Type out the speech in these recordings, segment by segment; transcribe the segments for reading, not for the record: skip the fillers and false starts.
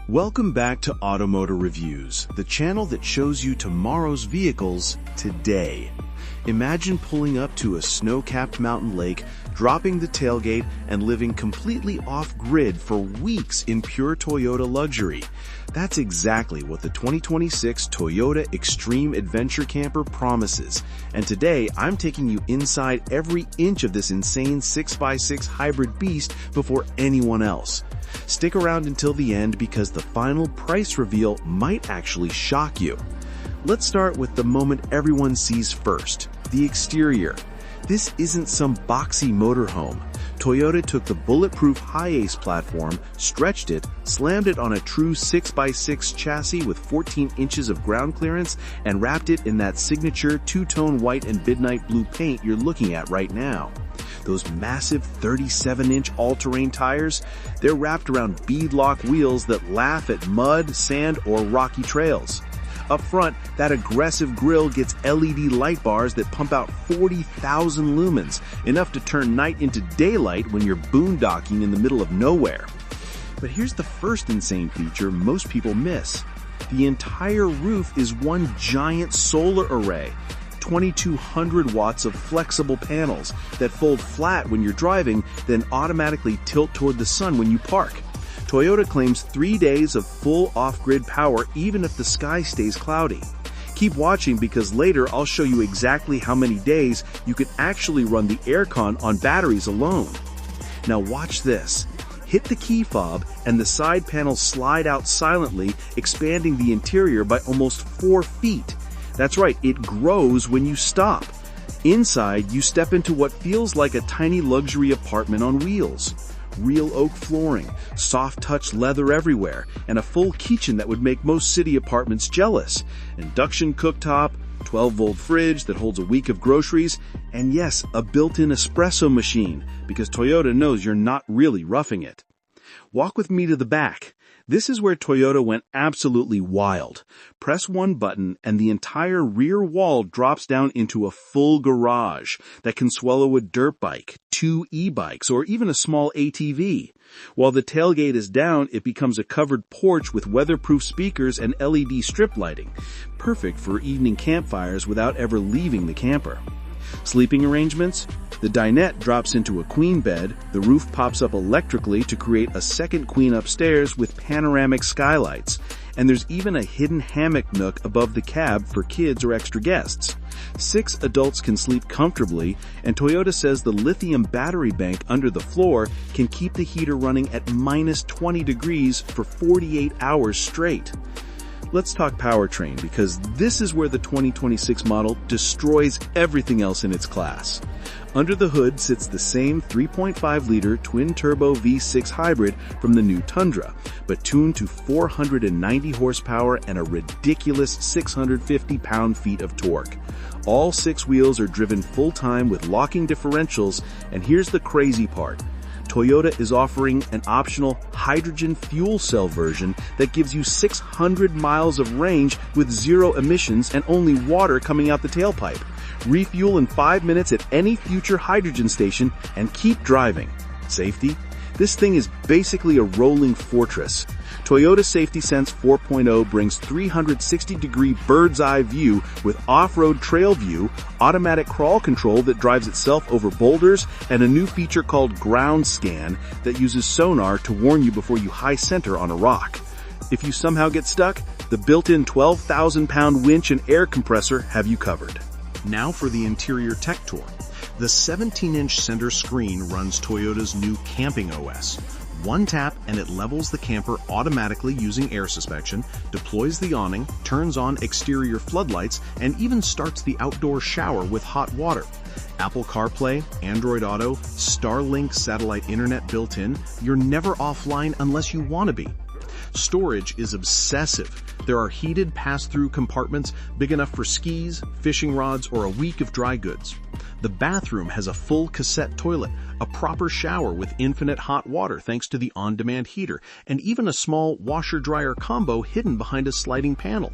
Welcome back to AutoMotor Reviews, the channel that shows you tomorrow's vehicles today. Imagine pulling up to a snow-capped mountain lake, dropping the tailgate, and living completely off-grid for weeks in pure Toyota luxury. That's exactly what the 2026 Toyota Extreme Adventure Camper promises. And today, I'm taking you inside every inch of this insane 6x6 hybrid beast before anyone else. Stick around until the end because the final price reveal might actually shock you. Let's start with the moment everyone sees first, the exterior. This isn't some boxy motorhome. Toyota took the bulletproof Hiace platform, stretched it, slammed it on a true 6x6 chassis with 14 inches of ground clearance, and wrapped it in that signature two-tone white and midnight blue paint you're looking at right now. Those massive 37-inch all-terrain tires, they're wrapped around beadlock wheels that laugh at mud, sand, or rocky trails. Up front, that aggressive grille gets LED light bars that pump out 40,000 lumens, enough to turn night into daylight when you're boondocking in the middle of nowhere. But here's the first insane feature most people miss. The entire roof is one giant solar array. 2,200 watts of flexible panels that fold flat when you're driving, then automatically tilt toward the sun when you park. Toyota claims 3 days of full off-grid power even if the sky stays cloudy. Keep watching because later I'll show you exactly how many days you can actually run the aircon on batteries alone. Now watch this. Hit the key fob and the side panels slide out silently, expanding the interior by almost 4 feet. That's right, it grows when you stop. Inside, you step into what feels like a tiny luxury apartment on wheels. Real oak flooring, soft-touch leather everywhere, and a full kitchen that would make most city apartments jealous. Induction cooktop, 12-volt fridge that holds a week of groceries, and yes, a built-in espresso machine, because Toyota knows you're not really roughing it. Walk with me to the back. This is where Toyota went absolutely wild. Press one button and the entire rear wall drops down into a full garage that can swallow a dirt bike, 2 e-bikes, or even a small ATV. While the tailgate is down, it becomes a covered porch with weatherproof speakers and LED strip lighting. Perfect for evening campfires without ever leaving the camper. Sleeping arrangements? The dinette drops into a queen bed, the roof pops up electrically to create a second queen upstairs with panoramic skylights, and there's even a hidden hammock nook above the cab for kids or extra guests. 6 adults can sleep comfortably, and Toyota says the lithium battery bank under the floor can keep the heater running at minus 20 degrees for 48 hours straight. Let's talk powertrain because this is where the 2026 model destroys everything else in its class. Under the hood sits the same 3.5-liter twin-turbo V6 hybrid from the new Tundra, but tuned to 490 horsepower and a ridiculous 650 pound-feet of torque. All 6 wheels are driven full-time with locking differentials, and here's the crazy part. Toyota is offering an optional hydrogen fuel cell version that gives you 600 miles of range with 0 emissions and only water coming out the tailpipe. Refuel in 5 minutes at any future hydrogen station and keep driving. Safety? This thing is basically a rolling fortress. Toyota Safety Sense 4.0 brings 360-degree bird's-eye view with off-road trail view, automatic crawl control that drives itself over boulders, and a new feature called Ground Scan that uses sonar to warn you before you high center on a rock. If you somehow get stuck, the built-in 12,000-pound winch and air compressor have you covered. Now for the interior tech tour. The 17-inch center screen runs Toyota's new Camping OS. One tap and it levels the camper automatically using air suspension, deploys the awning, turns on exterior floodlights, and even starts the outdoor shower with hot water. Apple CarPlay, Android Auto, Starlink satellite internet built in. You're never offline unless you want to be. Storage is obsessive. There are heated pass-through compartments big enough for skis, fishing rods, or a week of dry goods. The bathroom has a full cassette toilet, a proper shower with infinite hot water thanks to the on-demand heater, and even a small washer-dryer combo hidden behind a sliding panel.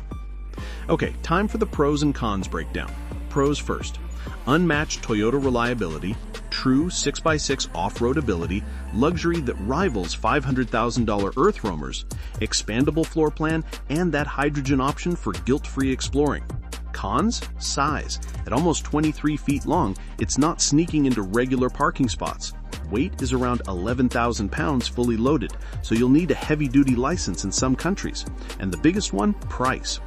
Okay, time for the pros and cons breakdown. Pros first. unmatched Toyota reliability, true 6x6 off-road ability, luxury that rivals $500,000 earth roamers, expandable floor plan, and that hydrogen option for guilt-free exploring. Cons? Size. At almost 23 feet long, it's not sneaking into regular parking spots. Weight is around 11,000 pounds fully loaded, so you'll need a heavy-duty license in some countries. And the biggest one? Price.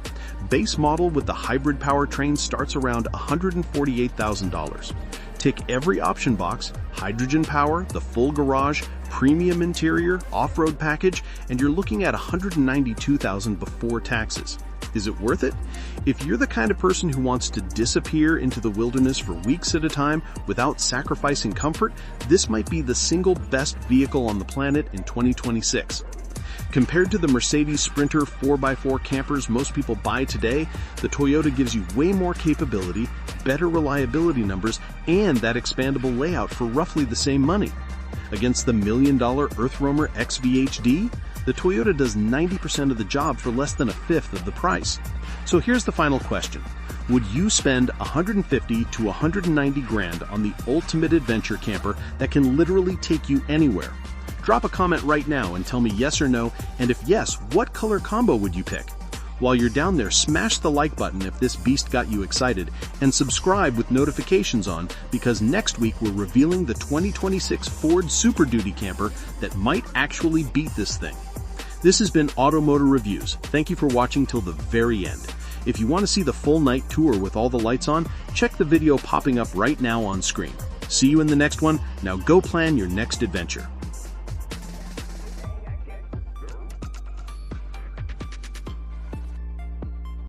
Base model with the hybrid powertrain starts around $148,000. Tick every option box: hydrogen power, the full garage, premium interior, off-road package, and you're looking at $192,000 before taxes. Is it worth it? If you're the kind of person who wants to disappear into the wilderness for weeks at a time without sacrificing comfort, this might be the single best vehicle on the planet in 2026. Compared to the Mercedes Sprinter 4x4 campers most people buy today, the Toyota gives you way more capability, better reliability numbers, and that expandable layout for roughly the same money. Against the $1 million Earth Roamer XVHD, the Toyota does 90% of the job for less than a fifth of the price. So here's the final question. Would you spend $150 to $190,000 on the ultimate adventure camper that can literally take you anywhere? Drop a comment right now and tell me yes or no, and if yes, what color combo would you pick? While you're down there, smash the like button if this beast got you excited, and subscribe with notifications on, because next week we're revealing the 2026 Ford Super Duty camper that might actually beat this thing. This has been AutoMotor Reviews. Thank you for watching till the very end. If you want to see the full night tour with all the lights on, check the video popping up right now on screen. See you in the next one. Now go plan your next adventure.